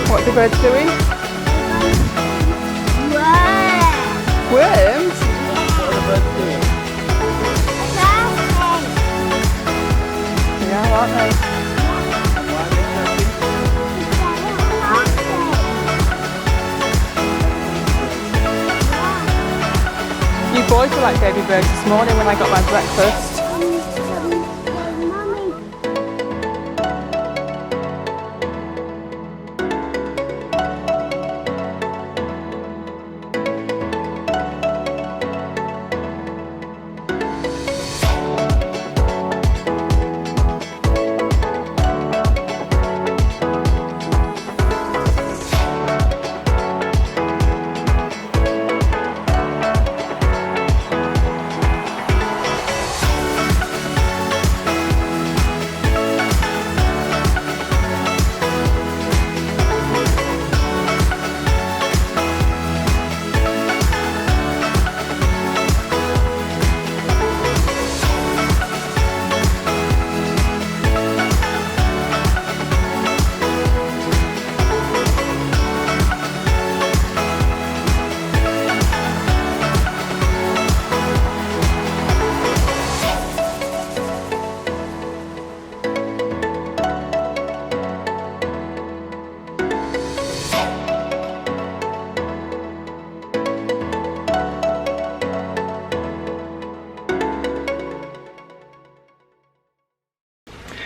What are the birds doing? Worms? What are the birds doing? Yeah, aren't they? You boys were like baby birds this morning when I got my breakfast.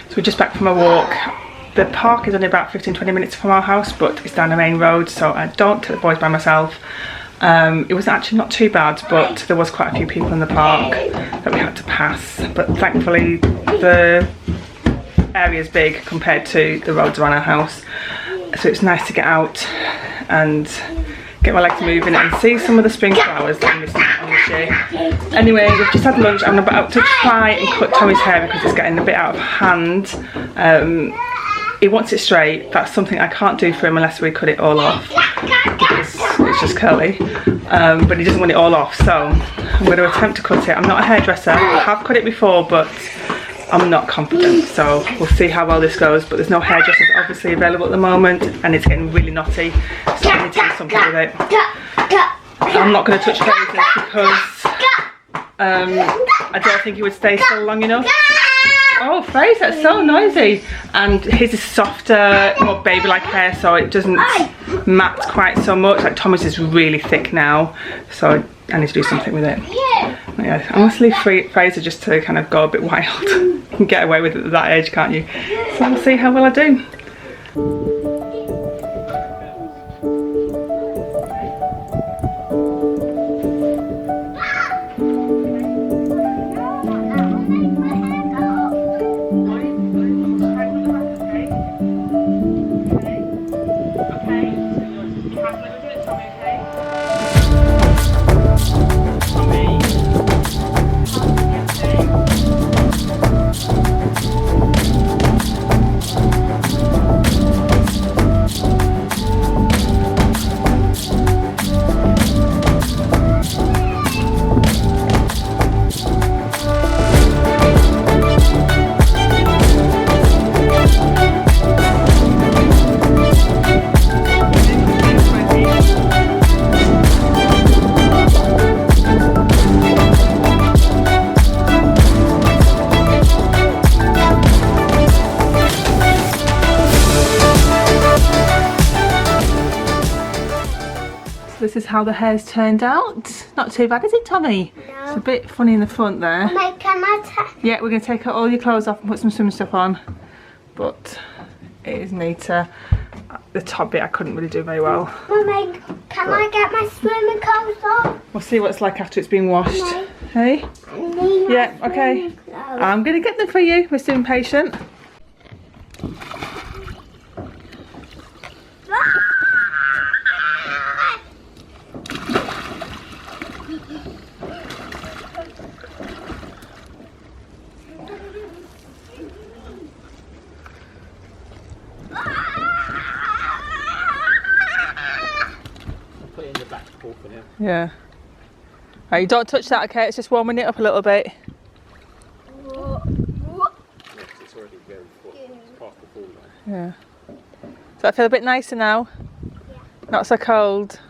So we're just back from a walk. The park is only about 15-20 minutes from our house, but it's down the main road, so I don't take the boys by myself. It was actually not too bad, but there was quite a few people in the park that we had to pass. But thankfully the area is big compared to the roads around our house, so it's nice to get out and get my legs moving and see some of the spring flowers that I'm missing on this year. Anyway, we've just had lunch. I'm about to try and cut Tommy's hair because it's getting a bit out of hand. He wants it straight. That's something I can't do for him unless we cut it all off because it's just curly. But he doesn't want it all off, so I'm going to attempt to cut it. I'm not a hairdresser. I have cut it before, but I'm not confident, so we'll see how well this goes. But there's no hairdressers obviously available at the moment, and it's getting really knotty, so I need to do something with it. I'm not going to touch phrases because I don't think he would stay still long enough. Oh, Fraser, that's so noisy. And his is softer, more baby-like hair, so it doesn't mat quite so much. Like Tommy's is really thick now, so I need to do something with it. Yeah, I must leave Fraser just to kind of go a bit wild. You can get away with it at that age, can't you? So we'll see how well I do. is how the hair's turned out. Not too bad, is it, Tommy? No. It's a bit funny in the front there. Mummy, can I Yeah, we're going to take all your clothes off and put some swimming stuff on. But it is neater. The top bit I couldn't really do very well. Mummy, can I get my swimming clothes off? We'll see what it's like after it's been washed. Mummy, Hey? I need my Yeah, okay. swimming clothes. I'm going to get them for you. We're still impatient. Put it in the back pool for now. Yeah. Right, you don't touch that, okay? It's just warming it up a little bit. Yeah, 'cause it's already very full. It's past the pool line. Yeah. Does that feel a bit nicer now? Yeah. Not so cold.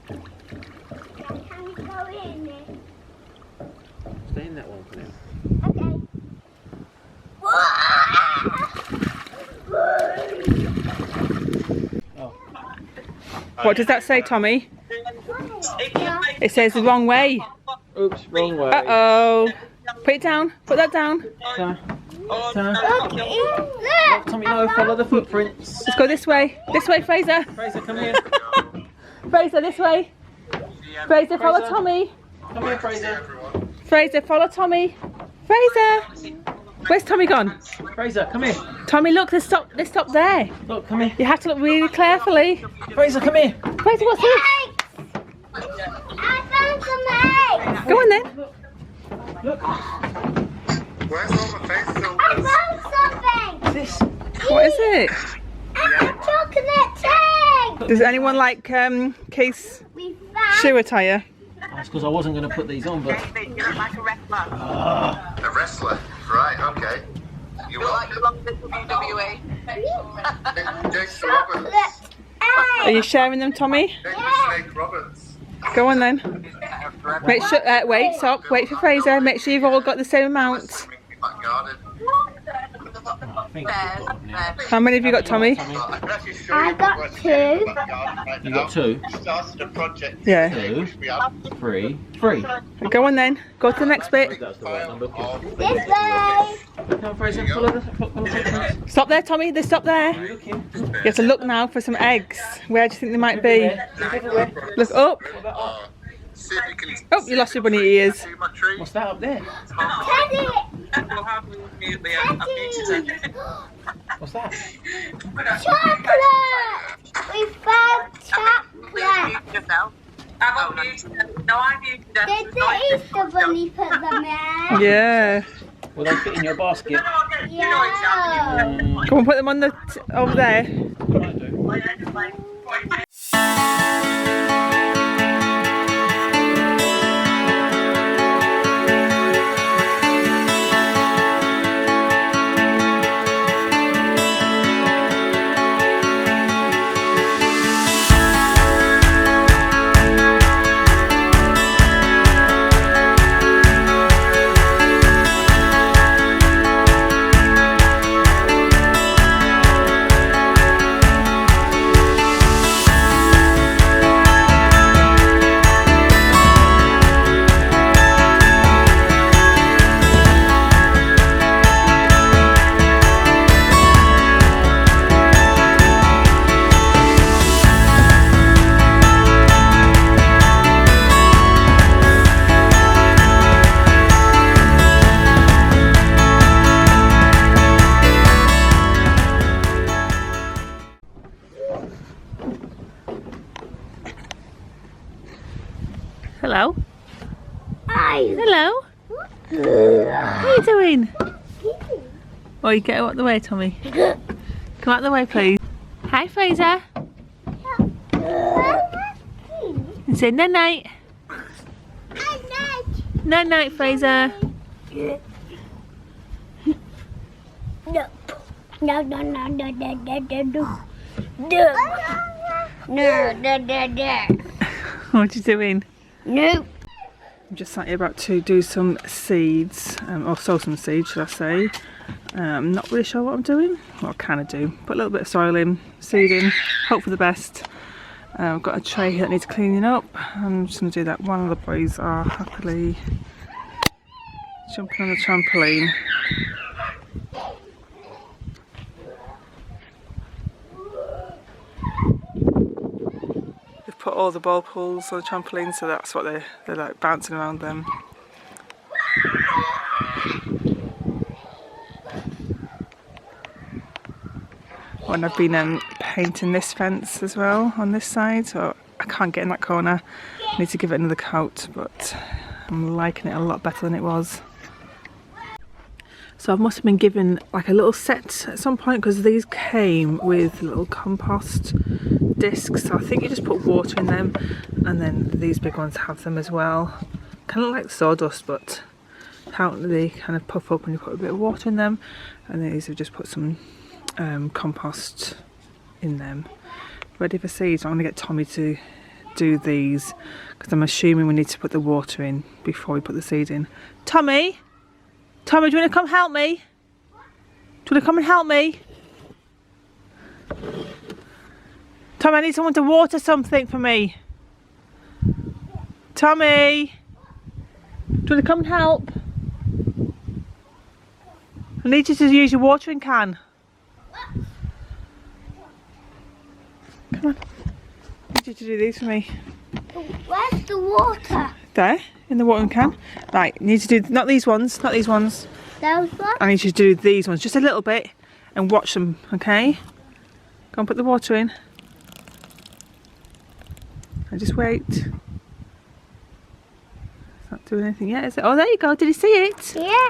Can we go in it? Stay in that one for now. Oh. What does that say, Tommy? Okay. It says the wrong way. Oops, wrong way. Uh-oh. Put it down. Put that down. Turn. Turn. Look, Tommy, no, follow the footprints. Let's go this way. This way, Fraser. Fraser, come here. Fraser, this way. Fraser, follow Fraser. Tommy. Come here, Fraser. Fraser, follow Tommy. Fraser. Where's Tommy gone? Fraser, come here. Tommy, look, they stopped there. Look, come here. You have to look really carefully. Fraser, come here. Fraser, what's this? I found some eggs. Go on then. Look. Where's all the face I filters? found something. This. What is it? A chocolate egg. Does anyone like Keith's We found. shoe attire? That's because I wasn't going to put these on, but. A wrestler. Right, okay. You want WWE. Jason Chocolate Roberts. Are egg. you sharing them, Tommy? Snake Roberts. Go on then. Make sure. Wait, stop. Wait for Fraser. Make sure you've all got the same amount. Swimming in my garden. I think I've got them now. How many have you got, Tommy? I can actually show I you got what's two. in my garden right You now. got two? We started a project. Yeah. today, which we have 3. 3. Go on then. Go to the next bit. That's the right number. of This way. Come on, Fraser, follow the footprints. Stop there, Tommy. They stop there. Looking. You have to look now for some eggs. Where do you think they might be? Look up. see if you can Oh, you lost your bunny ears. see my tree. What's that up there? Teddy. Teddy. What's that? Chocolate. We found chocolate. Did the Easter bunny put them in? Yeah. Will they fit in your basket? Yeah. Come on, put them on the over there. Might do. Hello. Hi. Hello. What are you doing? Oh, you get out of the way, Tommy. Come out the way, please. Hi, Fraser. And say night night. Night night, Fraser. No. No, no, no, no, no, no, no, no. No, no, no, no. What are you doing? No. I'm just sat here about to do some seeds, or sow some seeds, should I say. I'm not really sure what I'm doing. Well, I kind of do. Put a little bit of soil in, seed in, hope for the best. I've got a tray here that needs cleaning up. I'm just going to do that while the boys are happily jumping on the trampoline. They've put all the ball pools on the trampoline, so that's what they're like bouncing around them. And I've been painting this fence as well on this side, so I can't get in that corner. I need to give it another coat, but I'm liking it a lot better than it was. So I must have been given like a little set at some point, because these came with little compost discs. So I think you just put water in them, and then these big ones have them as well. Kind of like sawdust, but apparently they kind of puff up when you put a bit of water in them. And these have just put some compost in them, ready for seeds. I'm going to get Tommy to do these, because I'm assuming we need to put the water in before we put the seed in. Tommy, do you want to come help me? Do you want to come and help me? Tommy, I need someone to water something for me. Tommy, do you want to come and help? I need you to use your watering can. Come on. I need you to do these for me. Where's the water? There, in the watering can. Right, you need to do, not these ones, not these ones. Those ones? I need you to do these ones, just a little bit, and watch them, okay? Go and put the water in. And just wait. It's not doing anything yet, is it? Oh, there you go, did you see it? Yeah.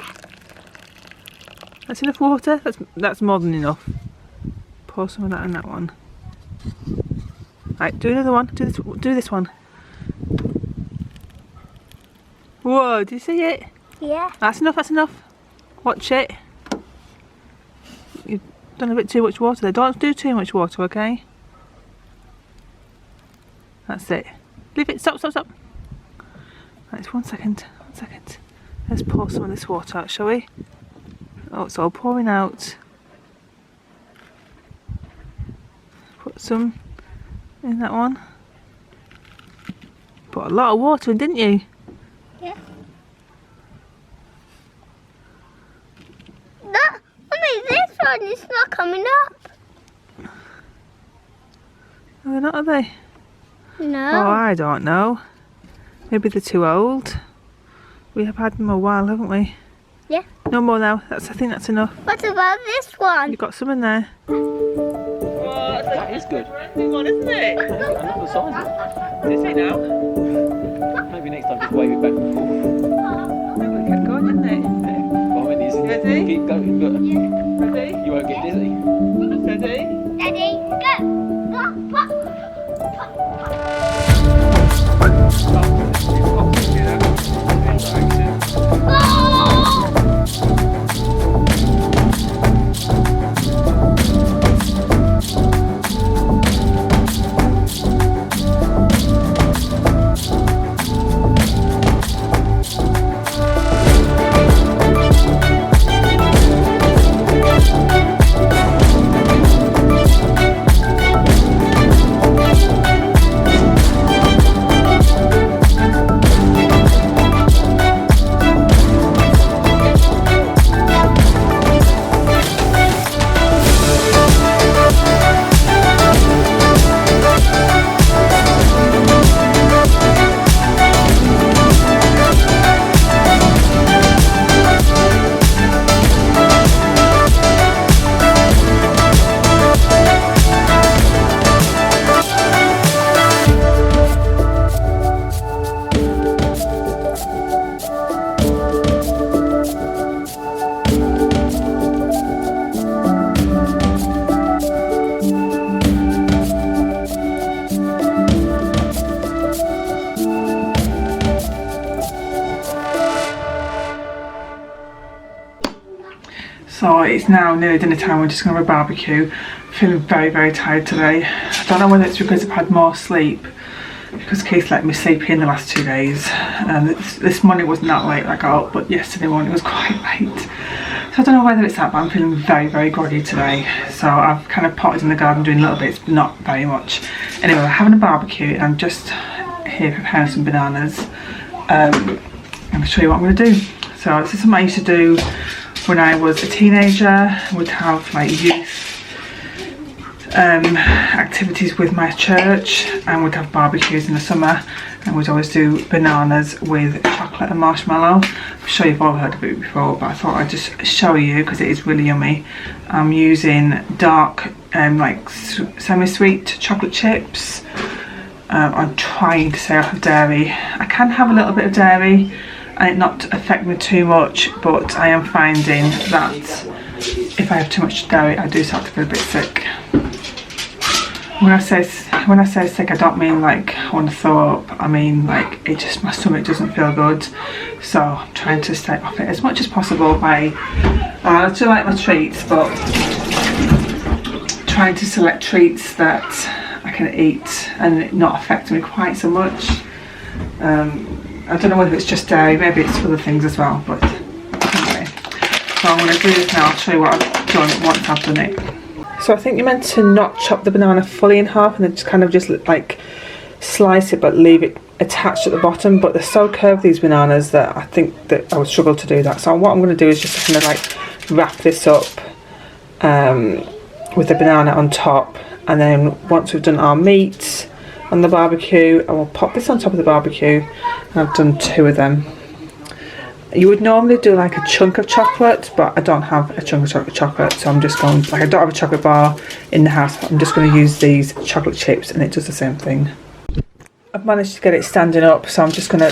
That's enough water? That's more than enough. Pour some of that in that one. Right, do another one. Do this one. Whoa, do you see it? Yeah. That's enough, that's enough. Watch it. You've done a bit too much water there. Don't do too much water, okay? That's it. Leave it. Stop. Right, 1 second. 1 second. Let's pour some of this water out, shall we? Oh, it's all pouring out. Put some in that one. Put a lot of water in, didn't you? Yeah. Only this one is not coming up. Are they not, are they? No. Oh, I don't know. Maybe they're too old. We have had them a while, haven't we? Yeah. No more now. I think that's enough. What about this one? You've got some in there. That is good. One, isn't it? Another size. Did you say now? Maybe next time just wave it back and forth. It kept going, didn't it? Well, I mean, it's, Ready? keep going, but Ready? you won't get dizzy. Ready? Ready, go. Go. Pop. So it's now nearly dinner time. We're just going to have a barbecue. Feeling very, very tired today. I don't know whether it's because I've had more sleep, because Keith let me sleep in the last 2 days. This morning wasn't that late I got up, but yesterday morning was quite late. So I don't know whether it's that, but I'm feeling very, very groggy today. So I've kind of potted in the garden doing little bits, but not very much. Anyway, we're having a barbecue and I'm just here preparing some bananas. I'm going to show you what I'm going to do. So this is something I used to do when I was a teenager. I would have like youth activities with my church and would have barbecues in the summer, and we'd always do bananas with chocolate and marshmallow. I'm sure you've all heard of it before, but I thought I'd just show you because it is really yummy. I'm using dark like semi-sweet chocolate chips. I'm trying to stay off of dairy. I can have a little bit of dairy and it not affect me too much, but I am finding that if I have too much dairy I do start to feel a bit sick. When I say sick, I don't mean like I want to throw up. I mean like it just, my stomach doesn't feel good. So I'm trying to stay off it as much as possible by I do like my treats, but trying to select treats that I can eat and it not affect me quite so much. I don't know whether it's just dairy, maybe it's other things as well, but anyway. So I'm going to do this now. I'll show you what I've done once I've done it. So I think you're meant to not chop the banana fully in half and then just kind of just like slice it but leave it attached at the bottom, but they're so curved, these bananas, that I think that I would struggle to do that. So what I'm going to do is just kind of like wrap this up with the banana on top, and then once we've done our meat on the barbecue, I will pop this on top of the barbecue, and I've done 2 of them. You would normally do like a chunk of chocolate, but I don't have a chunk of chocolate, so I'm just going, like I don't have a chocolate bar in the house, but I'm just going to use these chocolate chips and it does the same thing. I've managed to get it standing up, so I'm just going to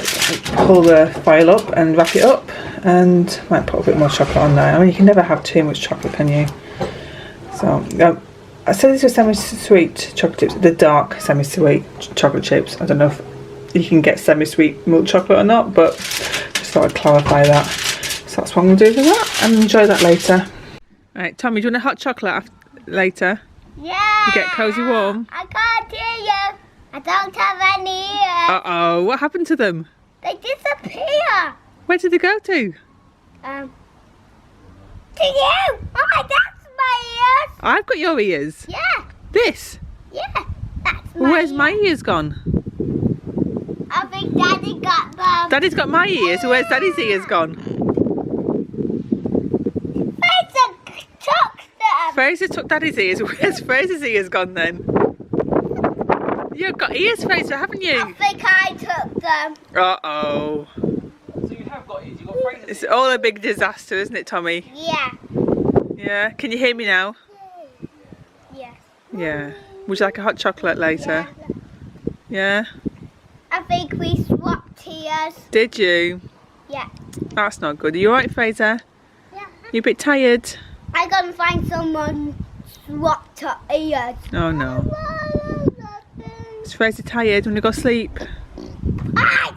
pull the foil up and wrap it up, and might put a bit more chocolate on there. I mean, you can never have too much chocolate, can you? So I said these were semi-sweet chocolate chips, the dark semi-sweet chocolate chips. I don't know if you can get semi-sweet milk chocolate or not, but just thought I'd clarify that. So that's what I'm going to do for that, and enjoy that later. Right, Tommy, do you want a hot chocolate later? Yeah. You get cosy warm? I can't hear you. I don't have any ears. Uh-oh, what happened to them? They disappear. Where did they go to? To you. Oh, that's my ears. I've got your ears. Yeah. This? Yeah. That's my Where's ears. my ears gone? I think Daddy got them. Daddy's got my ears. Where's Daddy's ears gone? Fraser took them. Fraser took Daddy's ears. Where's Fraser's ears gone then? You've got ears, Fraser, haven't you? I think I took them. Uh-oh. So you have got ears, you've got Fraser's It's all a big disaster, isn't it, Tommy? Yeah. Yeah. Can you hear me now? Yes. Yeah. Would you like a hot chocolate later? Yeah? I think we swapped ears. Did you? Yeah. That's not good. Are you alright, Fraser? Yeah. You a bit tired? I gotta find someone swapped ears. Oh no. Is Fraser tired? Want to go sleep? Ay!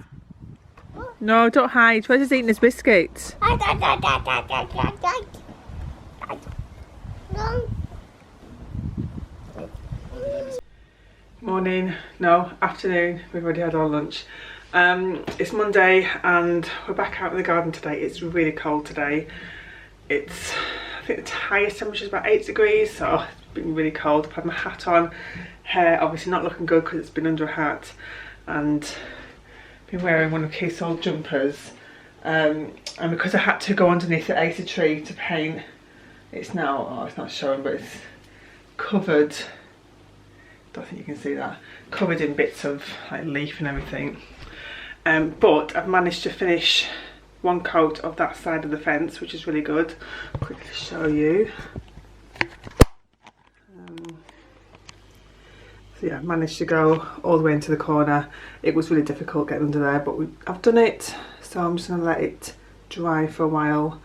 No, don't hide. Fraser's eating his biscuits. No. Morning, no, afternoon. We've already had our lunch. It's Monday and we're back out in the garden today. It's really cold today. I think the highest temperature is about 8 degrees, so it's been really cold. I've had my hat on, hair obviously not looking good because it's been under a hat, and been wearing one of Keith's old jumpers. And because I had to go underneath the Acer tree to paint, it's now, oh, it's not showing, but it's covered. Don't think you can see that. Covered in bits of like leaf and everything. But I've managed to finish one coat of that side of the fence, which is really good. Quickly show you. So yeah, I've managed to go all the way into the corner. It was really difficult getting under there, but I've done it. So I'm just going to let it dry for a while.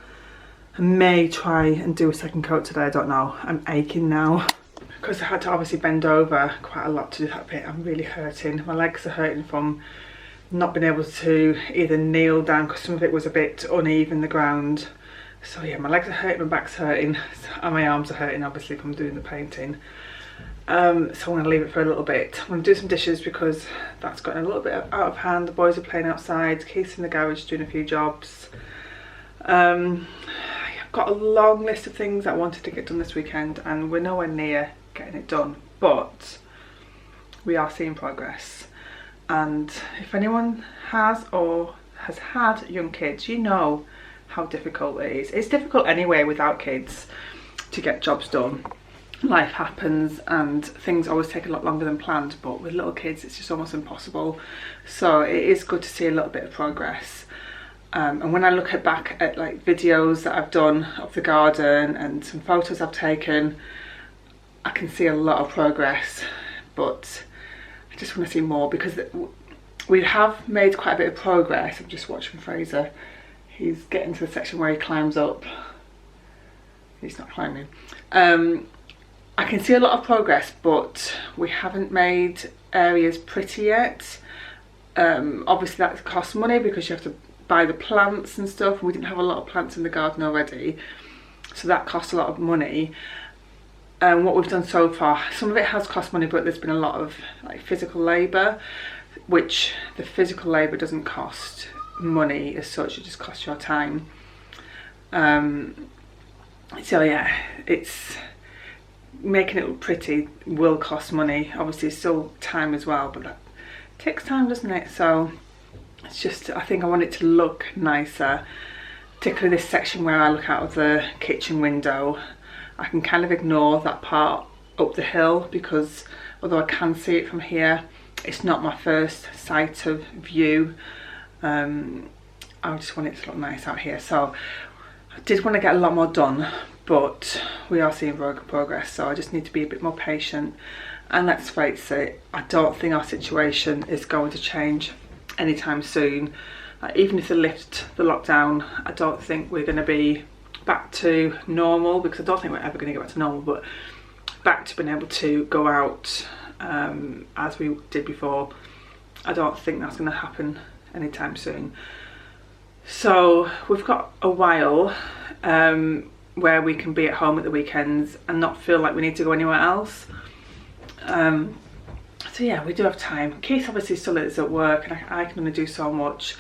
I may try and do a second coat today, I don't know. I'm aching now. Because I had to obviously bend over quite a lot to do that bit. I'm really hurting. My legs are hurting from not being able to either kneel down because some of it was a bit uneven, the ground. So yeah, my legs are hurting, my back's hurting, and my arms are hurting obviously from doing the painting. So I'm going to leave it for a little bit. I'm going to do some dishes because that's gotten a little bit out of hand. The boys are playing outside, Keith's in the garage doing a few jobs. Yeah, got a long list of things I wanted to get done this weekend, and we're nowhere near getting it done, but we are seeing progress. And if anyone has or has had young kids, you know how difficult it is. It's difficult anyway without kids to get jobs done. Life happens and things always take a lot longer than planned, but with little kids it's just almost impossible. So it is good to see a little bit of progress. And when I look back at like videos that I've done of the garden and some photos I've taken, I can see a lot of progress, but I just want to see more, because we have made quite a bit of progress. I'm just watching Fraser. He's getting to the section where he climbs up. He's not climbing. I can see a lot of progress, but we haven't made areas pretty yet. Obviously that costs money because you have to buy the plants and stuff. We didn't have a lot of plants in the garden already, so that cost a lot of money. And what we've done so far, some of it has cost money, but there's been a lot of like physical labour, which the physical labour doesn't cost money as such, it just costs your time. So yeah, it's making it look pretty will cost money. Obviously it's still time as well, but that takes time, doesn't it? So it's just, I think I want it to look nicer, particularly this section where I look out of the kitchen window. I can kind of ignore that part up the hill, because although I can see it from here, it's not my first sight of view. I just want it to look nice out here. So I did want to get a lot more done, but we are seeing progress, so I just need to be a bit more patient. And let's face it, I don't think our situation is going to change anytime soon. Even if they lift the lockdown, I don't think we're going to be back to normal, because I don't think we're ever going to get back to normal, but back to being able to go out as we did before. I don't think that's going to happen anytime soon. So we've got a while where we can be at home at the weekends and not feel like we need to go anywhere else. So yeah, we do have time. Keith obviously still is at work, and I can only do so much.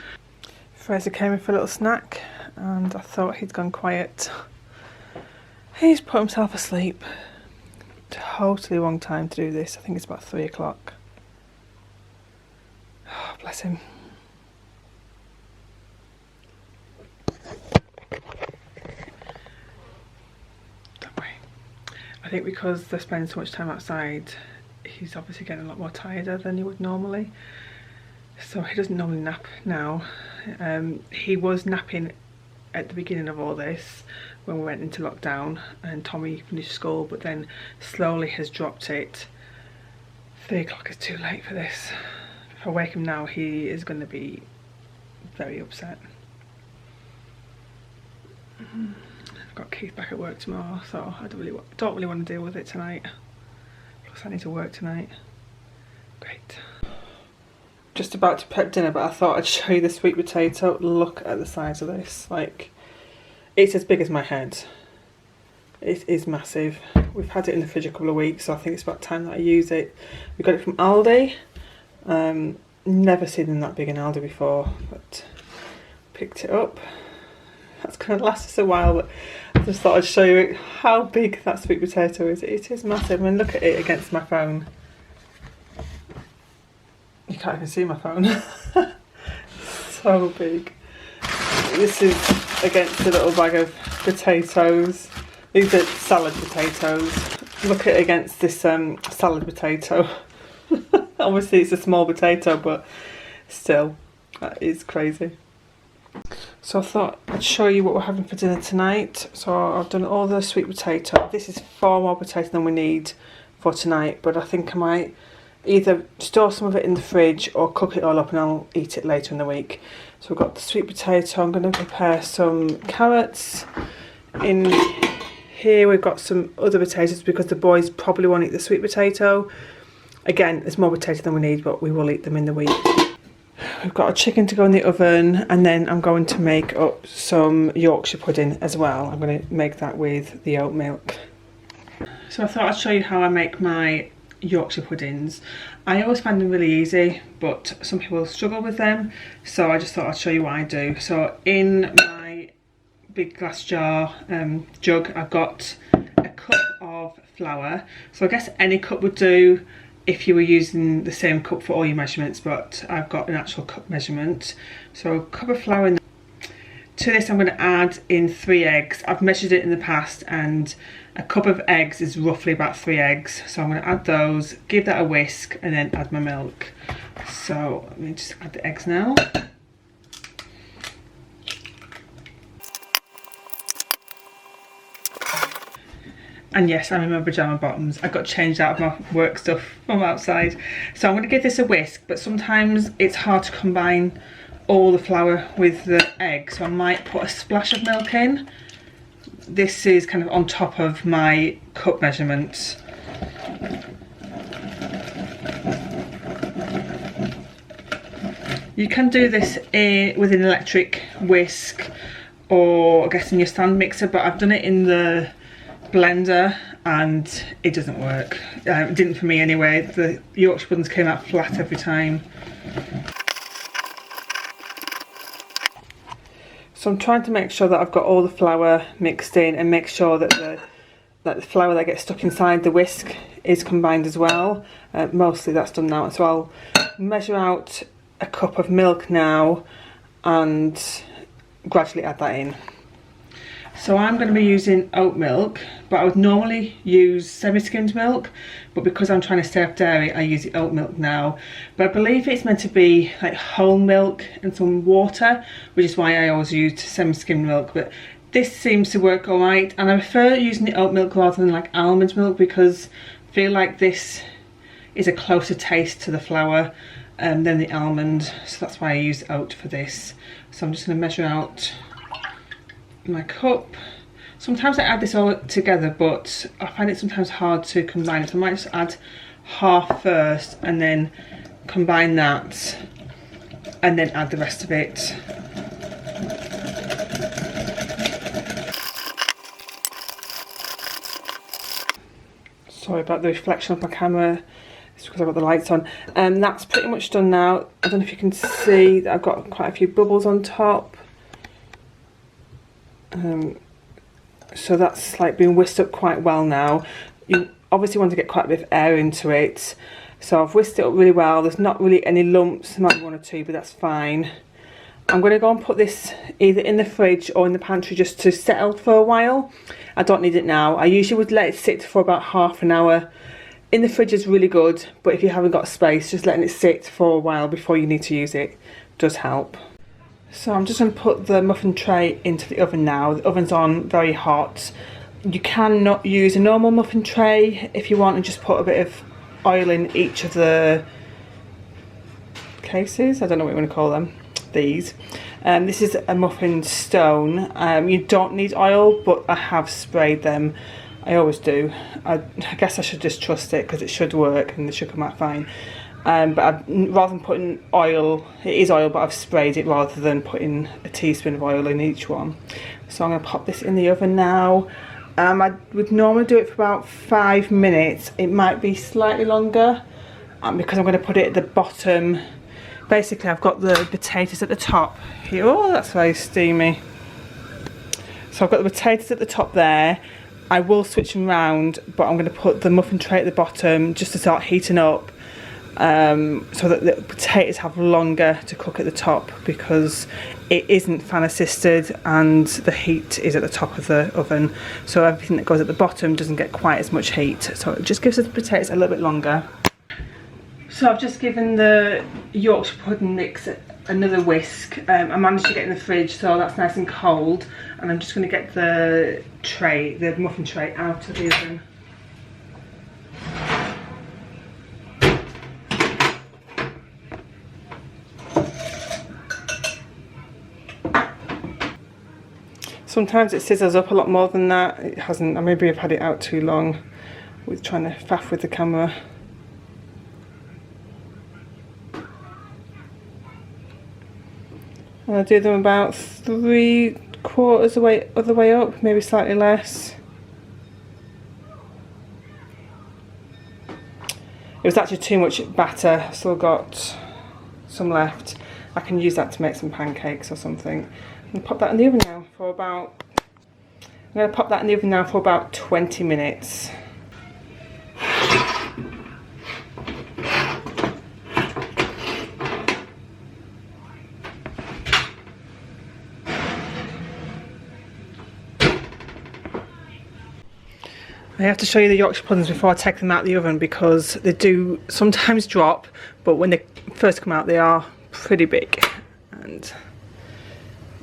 Fraser came in for a little snack and I thought he'd gone quiet. He's put himself asleep. Totally wrong time to do this. I think it's about 3 o'clock. Oh, bless him. I think because they're spending so much time outside, he's obviously getting a lot more tireder than he would normally. So he doesn't normally nap now. He was napping at the beginning of all this when we went into lockdown and Tommy finished school, but then slowly has dropped it. 3 o'clock is too late for this. If I wake him now, he is going to be very upset. I've got Keith back at work tomorrow, so I don't really want to deal with it tonight. Plus I need to work tonight. Great. Just about to prep dinner, but I thought I'd show you the sweet potato. Look at the size of this. Like, it's as big as my head. It is massive. We've had it in the fridge a couple of weeks, so I think it's about time that I use it. We got it from Aldi. Never seen them that big in Aldi before, but picked it up. That's going to last us a while, but I just thought I'd show you how big that sweet potato is. It is massive. I mean, look at it against my phone. You can't even see my phone. So big. This is against a little bag of potatoes. These are salad potatoes. Look at it against this salad potato. Obviously it's a small potato, but still, that is crazy. So I thought I'd show you what we're having for dinner tonight. So I've done all the sweet potato. This is far more potato than we need for tonight, but I think I might either store some of it in the fridge or cook it all up and I'll eat it later in the week. So we've got the sweet potato. I'm going to prepare some carrots. In here we've got some other potatoes because the boys probably won't eat the sweet potato. Again, there's more potato than we need, but we will eat them in the week. We've got a chicken to go in the oven, and then I'm going to make up some Yorkshire pudding as well. I'm going to make that with the oat milk. So I thought I'd show you how I make my Yorkshire puddings. I always find them really easy, but some people struggle with them, so I just thought I'd show you what I do. So in my big glass jar jug, I've got a cup of flour. So I guess any cup would do if you were using the same cup for all your measurements, but I've got an actual cup measurement. So a cup of flour. To this I'm going to add in 3 eggs. I've measured it in the past and a cup of eggs is roughly about 3 eggs. So I'm going to add those, give that a whisk and then add my milk. So let me just add the eggs now. And yes, I'm in my pyjama bottoms. I got changed out of my work stuff from outside. So I'm going to give this a whisk, but sometimes it's hard to combine all the flour with the egg, so I might put a splash of milk in. This is kind of on top of my cup measurements. You can do this with an electric whisk or I guess in your stand mixer, but I've done it in the blender and it doesn't work. It didn't for me anyway. The Yorkshire puddings came out flat every time. So I'm trying to make sure that I've got all the flour mixed in and make sure that the flour that gets stuck inside the whisk is combined as well. Mostly that's done now. So I'll measure out a cup of milk now and gradually add that in. So I'm going to be using oat milk, but I would normally use semi-skimmed milk, but because I'm trying to stay off dairy I use the oat milk now. But I believe it's meant to be like whole milk and some water, which is why I always used semi-skimmed milk, but this seems to work alright, and I prefer using the oat milk rather than like almond milk because I feel like this is a closer taste to the flour than the almond, so that's why I use oat for this. So I'm just going to measure out my cup. Sometimes I add this all together, but I find it sometimes hard to combine it. So I might just add half first and then combine that and then add the rest of it. Sorry about the reflection of my camera, it's because I've got the lights on. That's pretty much done now. I don't know if you can see that I've got quite a few bubbles on top. So that's like been whisked up quite well now. You obviously want to get quite a bit of air into it. So I've whisked it up really well. There's not really any lumps, there might be 1 or 2, but that's fine. I'm going to go and put this either in the fridge or in the pantry just to settle for a while. I don't need it now. I usually would let it sit for about half an hour. In the fridge is really good, but if you haven't got space, just letting it sit for a while before you need to use it does help. So I'm just going to put the muffin tray into the oven now. The oven's on, very hot. You can not use a normal muffin tray if you want and just put a bit of oil in each of the cases. I don't know what you want to call them. These. This is a muffin stone. You don't need oil, but I have sprayed them. I always do. I guess I should just trust it because it should work and it should come out fine. But rather than putting oil, it is oil, but I've sprayed it rather than putting a teaspoon of oil in each one. So I'm going to pop this in the oven now. I would normally do it for about 5 minutes. It might be slightly longer because I'm going to put it at the bottom. Basically, I've got the potatoes at the top here. Oh, that's very steamy. So I've got the potatoes at the top there. I will switch them round, but I'm going to put the muffin tray at the bottom just to start heating up. So that the potatoes have longer to cook at the top because it isn't fan assisted and the heat is at the top of the oven, so everything that goes at the bottom doesn't get quite as much heat, so it just gives the potatoes a little bit longer. So I've just given the Yorkshire pudding mix another whisk. I managed to get in the fridge, so that's nice and cold, and I'm just going to get the tray, the muffin tray, out of the oven. Sometimes it scissors up a lot more than that. It hasn't. Maybe I've had it out too long with trying to faff with the camera. And I do them about 3/4 of the way up, maybe slightly less. It was actually too much batter, I've still got some left. I can use that to make some pancakes or something. And pop that in the oven now for about, I'm going to pop that in the oven now for about 20 minutes. I have to show you the Yorkshire puddings before I take them out of the oven because they do sometimes drop, but when they first come out they are pretty big, and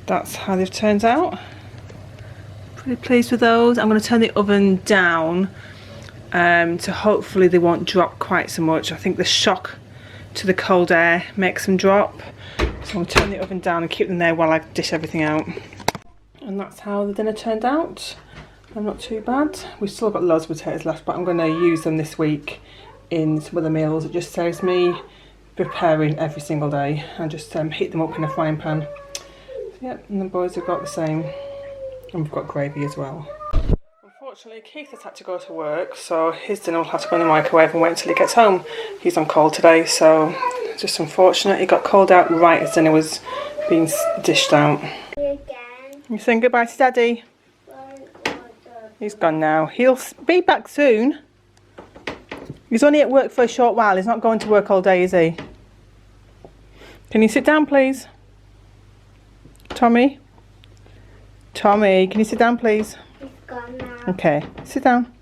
that's how they've turned out. Pretty pleased with those. I'm going to turn the oven down to hopefully they won't drop quite so much. I think the shock to the cold air makes them drop, so I'm going to turn the oven down and keep them there while I dish everything out. And that's how the dinner turned out. Not too bad. We've still got loads of potatoes left, but I'm going to use them this week in some other meals. It just saves me preparing every single day and just heat them up in a frying pan. So, yeah, and the boys have got the same, and we've got gravy as well. Unfortunately, Keith has had to go to work, so his dinner will have to go in the microwave and wait until he gets home. He's on call today, so it's just unfortunate. He got called out right as dinner was being dished out. You saying goodbye to Daddy? He's gone now. He'll be back soon. He's only at work for a short while. He's not going to work all day, is he? Can you sit down, please? Tommy? Tommy, can you sit down, please? He's gone now. Okay, sit down.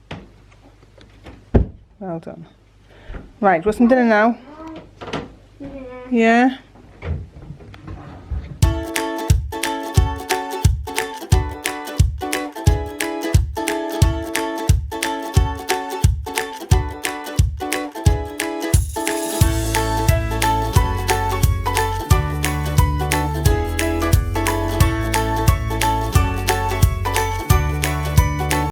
Well done. Right, do you want some dinner now? Yeah. Yeah?